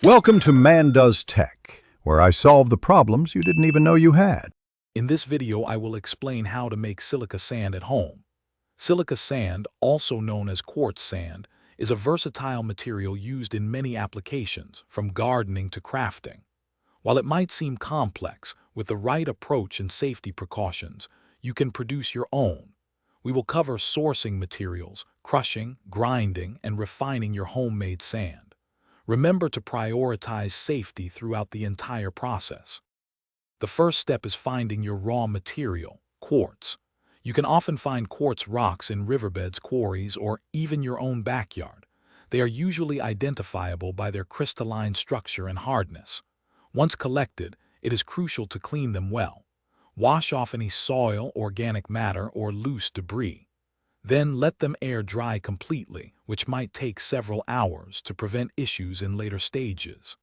Welcome to Man Does Tech, where I solve the problems you didn't even know you had. In this video, I will explain how to make silica sand at home. Silica sand, also known as quartz sand, is a versatile material used in many applications, from gardening to crafting. While it might seem complex, with the right approach and safety precautions, you can produce your own. We will cover sourcing materials, crushing, grinding, and refining your homemade sand. Remember to prioritize safety throughout the entire process. The first step is finding your raw material, quartz. You can often find quartz rocks in riverbeds, quarries, or even your own backyard. They are usually identifiable by their crystalline structure and hardness. Once collected, it is crucial to clean them well. Wash off any soil, organic matter, or loose debris. Then let them air dry completely, which might take several hours to prevent issues in later stages.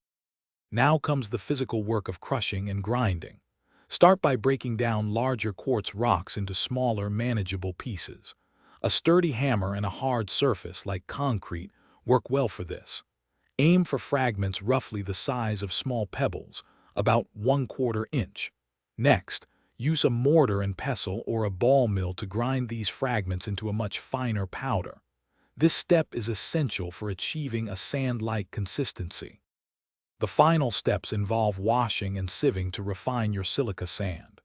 Now comes the physical work of crushing and grinding. Start by breaking down larger quartz rocks into smaller, manageable pieces. A sturdy hammer and a hard surface like concrete work well for this. Aim for fragments roughly the size of small pebbles, about 1/4 inch. Next, use a mortar and pestle or a ball mill to grind these fragments into a much finer powder. This step is essential for achieving a sand-like consistency. The final steps involve washing and sieving to refine your silica sand.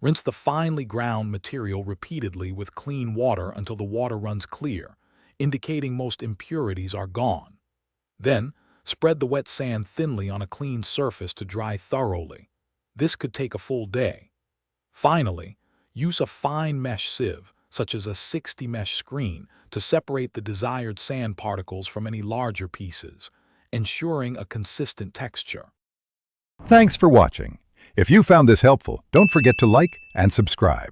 Rinse the finely ground material repeatedly with clean water until the water runs clear, indicating most impurities are gone. Then, spread the wet sand thinly on a clean surface to dry thoroughly. This could take a full day. Finally, use a fine mesh sieve, such as a 60 mesh screen, to separate the desired sand particles from any larger pieces, ensuring a consistent texture. Thanks for watching. If you found this helpful, don't forget to like and subscribe.